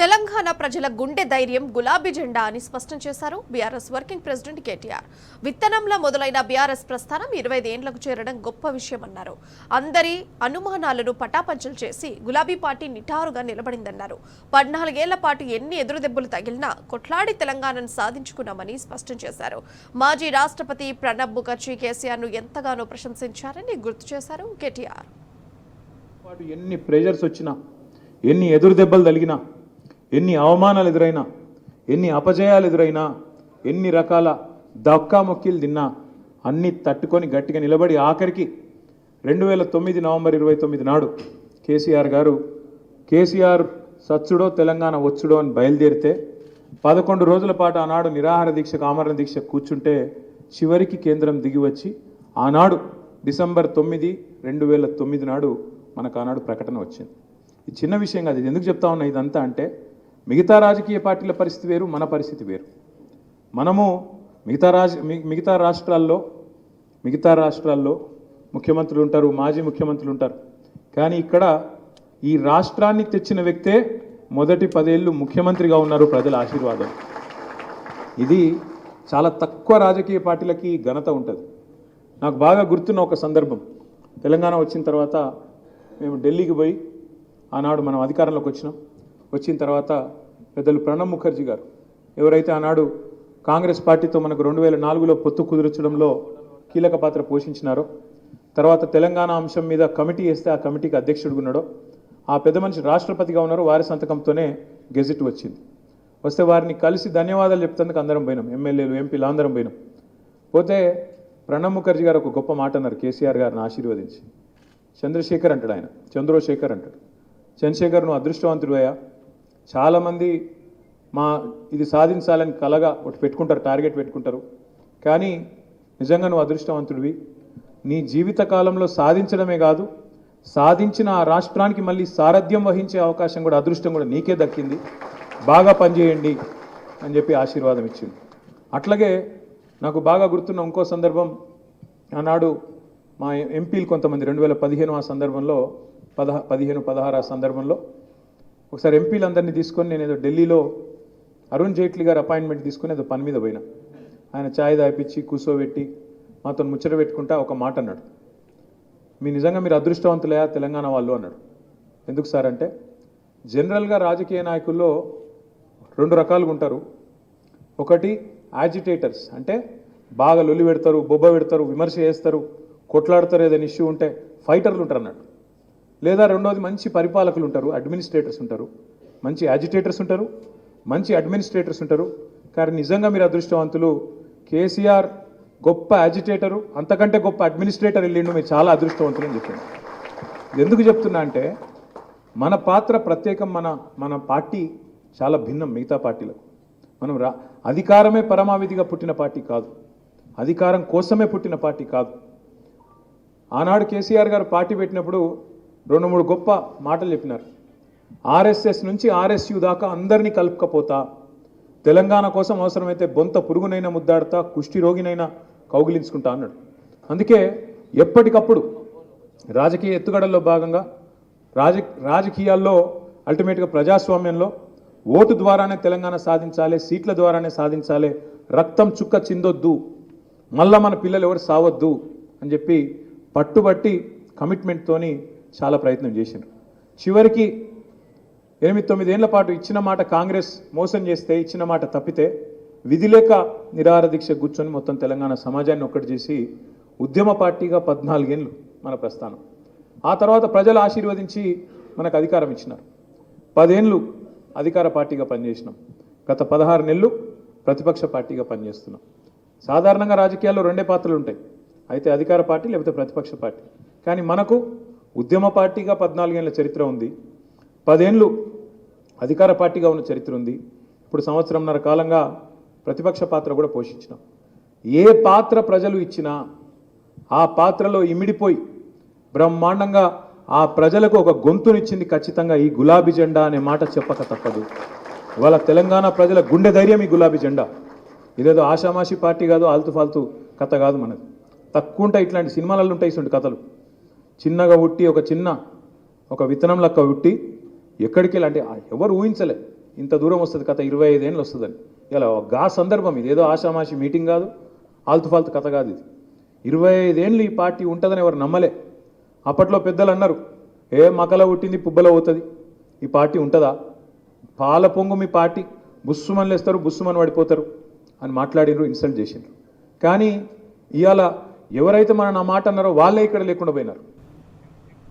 తెలంగాణ ప్రజల గుండె ధైర్యం గులాబీ జెండా అని స్పష్టం చేశారు బీఆర్ఎస్ వర్కింగ్ ప్రెసిడెంట్ కేటీఆర్. విత్తనంలో మొదలైన బీఆర్ఎస్ ప్రస్థానం 25 ఏళ్లకు చేరడం గొప్ప విషయమన్నారు. అందరి అనుమానాలను పటాపంచలు చేసి గులాబీ పార్టీ నిటారుగా నిలబడిందన్నారు. 14 ఏళ్ల పాటు ఎన్ని ఎదురుదెబ్బలు తగిలినా కొట్లాడి తెలంగాణను సాధించుకున్నామని స్పష్టం చేశారు. మాజీ రాష్ట్రపతి ప్రణబ్ ముఖర్జీ కేసీఆర్ ను ఎంతగానో ప్రశంసించారని గుర్తు చేశారు కేటీఆర్. ఎన్ని ప్రెజర్స్ వచ్చినా, ఎన్ని ఎదురుదెబ్బలు తగిలినా, ఎన్ని అవమానాలు ఎదురైనా, ఎన్ని అపజయాలు ఎదురైనా, ఎన్ని రకాల దక్కా మొక్కిలు తిన్నా అన్నీ తట్టుకొని గట్టిగా నిలబడి ఆఖరికి 2009 నవంబర్ 29 నాడు కేసీఆర్ సచ్చుడో తెలంగాణ వచ్చుడో అని బయలుదేరితే 11 రోజుల పాటు ఆనాడు నిరాహార దీక్షకు ఆమరణ దీక్ష కూర్చుంటే చివరికి కేంద్రం దిగివచ్చి ఆనాడు డిసెంబర్ 9, 2009 నాడు మనకు ఆనాడు ప్రకటన వచ్చింది. ఇది చిన్న విషయం కాదు. ఇది ఎందుకు చెప్తా ఉన్నా ఇదంతా అంటే మిగతా రాజకీయ పార్టీల పరిస్థితి వేరు, మన పరిస్థితి వేరు. మనము మిగతా రాష్ట్రాల్లో ముఖ్యమంత్రులు ఉంటారు, మాజీ ముఖ్యమంత్రులు ఉంటారు. కానీ ఇక్కడ ఈ రాష్ట్రాన్ని తెచ్చిన వ్యక్తే మొదటి 10 ఏళ్ళు ముఖ్యమంత్రిగా ఉన్నారు, ప్రజల ఆశీర్వాదం. ఇది చాలా తక్కువ రాజకీయ పార్టీలకి ఘనత ఉంటుంది. నాకు బాగా గుర్తున్న ఒక సందర్భం, తెలంగాణ వచ్చిన తర్వాత మేము ఢిల్లీకి పోయి ఆనాడు మనం అధికారంలోకి వచ్చిన తర్వాత పెద్దలు ప్రణబ్ ముఖర్జీ గారు ఎవరైతే ఆనాడు కాంగ్రెస్ పార్టీతో మనకు 2004లో పొత్తు కుదుర్చడంలో కీలక పాత్ర పోషించినారో, తర్వాత తెలంగాణ అంశం మీద కమిటీ వేస్తే ఆ కమిటీకి అధ్యక్షుడిగా ఉన్నాడో ఆ పెద్ద మనిషి రాష్ట్రపతిగా ఉన్నారో, వారి సంతకంతోనే గెజిట్ వచ్చింది. వస్తే వారిని కలిసి ధన్యవాదాలు చెప్తందుకు అందరం పోయినాం, ఎమ్మెల్యేలు ఎంపీలు అందరం పోయినాం. పోతే ప్రణబ్ ముఖర్జీ గారు ఒక గొప్ప మాట అన్నారు కేసీఆర్ గారిని ఆశీర్వదించి. చంద్రశేఖర్ అంటాడు, ఆయన చంద్రశేఖర్ అంటాడు. చంద్రశేఖర్ నువ్వు అదృష్టవంతుడు అయ్యా, చాలామంది ఇది సాధించాలని కలగా ఒకటి పెట్టుకుంటారు, టార్గెట్ పెట్టుకుంటారు. కానీ నిజంగా నువ్వు అదృష్టవంతుడివి. నీ జీవిత కాలంలో సాధించడమే కాదు, సాధించిన ఆ రాష్ట్రానికి మళ్ళీ సారథ్యం వహించే అవకాశం కూడా, అదృష్టం కూడా నీకే దక్కింది. బాగా పనిచేయండి అని చెప్పి ఆశీర్వాదం ఇచ్చింది. అట్లాగే నాకు బాగా గుర్తున్న ఇంకో సందర్భం, ఆనాడు మా ఎంపీలు కొంతమంది 2015 ఆ సందర్భంలో 15-16 ఆ సందర్భంలో ఒకసారి ఎంపీలందరినీ తీసుకొని నేను ఏదో ఢిల్లీలో అరుణ్ జైట్లీ గారు అపాయింట్మెంట్ తీసుకుని ఏదో పని మీద పోయినా. ఆయన ఛాయ్ దాపిచ్చి కూర్చోబెట్టి మాతో ముచ్చట పెట్టుకుంటా ఒక మాట అన్నాడు, నిజంగా మీరు అదృష్టవంతులయా తెలంగాణ వాళ్ళు అన్నాడు. ఎందుకు సార్ అంటే, జనరల్గా రాజకీయ నాయకుల్లో 2 రకాలుగా ఉంటారు. ఒకటి యాజిటేటర్స్, అంటే బాగా లొల్లి పెడతారు, బొబ్బ పెడతారు, విమర్శ చేస్తారు, కొట్లాడతారు, ఏదైనా ఇష్యూ ఉంటే ఫైటర్లు ఉంటారు అన్నట్టు. లేదా రెండోది మంచి పరిపాలకులు ఉంటారు, అడ్మినిస్ట్రేటర్స్ ఉంటారు. మంచి యాజిటేటర్స్ ఉంటారు, మంచి అడ్మినిస్ట్రేటర్స్ ఉంటారు. కానీ నిజంగా మీరు అదృష్టవంతులు. కేసీఆర్ గొప్ప యాజిటేటరు, అంతకంటే గొప్ప అడ్మినిస్ట్రేటర్ వెళ్ళిండు, మీరు చాలా అదృష్టవంతులు అని చెప్పాడు. ఎందుకు చెప్తున్నా అంటే మన పాత్ర ప్రత్యేకం, మన పార్టీ చాలా భిన్నం మిగతా పార్టీలకు. మనం అధికారమే పరమావధిగా పుట్టిన పార్టీ కాదు, అధికారం కోసమే పుట్టిన పార్టీ కాదు. ఆనాడు కేసీఆర్ గారు పార్టీ పెట్టినప్పుడు 2-3 గొప్ప మాటలు చెప్పినారు. ఆర్ఎస్ఎస్ నుంచి ఆర్ఎస్యు దాకా అందరినీ కలుపుకపోతా, తెలంగాణ కోసం అవసరమైతే బొంత పురుగునైనా ముద్దాడుతా, కుష్టి రోగినైనా కౌగిలించుకుంటా అన్నాడు. అందుకే ఎప్పటికప్పుడు రాజకీయ ఎత్తుగడల్లో భాగంగా రాజకీయాల్లో అల్టిమేట్గా ప్రజాస్వామ్యంలో ఓటు ద్వారానే తెలంగాణ సాధించాలి, సీట్ల ద్వారానే సాధించాలి, రక్తం చుక్క చిందొద్దు, మళ్ళా మన పిల్లలు ఎవరు సావద్దు అని చెప్పి పట్టుబట్టి కమిట్మెంట్తోని చాలా ప్రయత్నం చేశారు. చివరికి 8-9 ఏళ్ల పాటు ఇచ్చిన మాట కాంగ్రెస్ మోసం చేస్తే, ఇచ్చిన మాట తప్పితే విధిలేక నిరాహార దీక్ష కూర్చొని మొత్తం తెలంగాణ సమాజాన్ని ఒక్కటి చేసి ఉద్యమ పార్టీగా 14 ఏళ్ళు మన ప్రస్థానం. ఆ తర్వాత ప్రజలు ఆశీర్వదించి మనకు అధికారం ఇచ్చినారు. 10 ఏళ్ళు అధికార పార్టీగా పనిచేసినాం. గత 16 నెలలు ప్రతిపక్ష పార్టీగా పనిచేస్తున్నాం. సాధారణంగా రాజకీయాల్లో 2 పాత్రలు ఉంటాయి, అయితే అధికార పార్టీ లేకపోతే ప్రతిపక్ష పార్టీ. కానీ మనకు ఉద్యమ పార్టీగా 14 ఏళ్ళ చరిత్ర ఉంది, 10 ఏళ్ళు అధికార పార్టీగా ఉన్న చరిత్ర ఉంది. ఇప్పుడు 1.5 కాలంగా ప్రతిపక్ష పాత్ర కూడా పోషించినాం. ఏ పాత్ర ప్రజలు ఇచ్చినా ఆ పాత్రలో ఇమిడిపోయి బ్రహ్మాండంగా ఆ ప్రజలకు ఒక గొంతునిచ్చింది ఖచ్చితంగా ఈ గులాబీ జెండా అనే మాట చెప్పక తప్పదు. ఇవాళ తెలంగాణ ప్రజల గుండె ధైర్యం ఈ గులాబీ జెండా. ఇదేదో ఆషామాషి పార్టీ కాదు, ఆల్తు ఫాల్తు కథ కాదు మనది. తక్కువ ఉంటాయి ఇట్లాంటి సినిమాలలో ఉంటాయి ఇటువంటి కథలు. చిన్నగా ఉట్టి ఒక విత్తనం లెక్క ఉట్టి ఎక్కడికి వెళ్ళి అంటే ఎవరు ఊహించలే. ఇంత దూరం వస్తుంది కథ 25 ఏళ్ళు వస్తుందని. ఇలా గా సందర్భం ఇది ఏదో ఆషామాషి మీటింగ్ కాదు, ఆల్తుఫాల్తు కథ కాదు ఇది. 25 ఏళ్ళు ఈ పార్టీ ఉంటుందని ఎవరు నమ్మలే. అప్పట్లో పెద్దలు అన్నారు, ఏ మకల పుట్టింది పుబ్బలో పోతుంది, ఈ పార్టీ ఉంటుందా, పాల పొంగు మీ పార్టీ, బుస్సుమని లేస్తారు బుస్సుమని పడిపోతారు అని మాట్లాడినరు, ఇన్సల్ట్ చేసినారు. కానీ ఇవాళ ఎవరైతే మన నా మాట అన్నారో వాళ్ళే ఇక్కడ లేకుండా పోయినారు.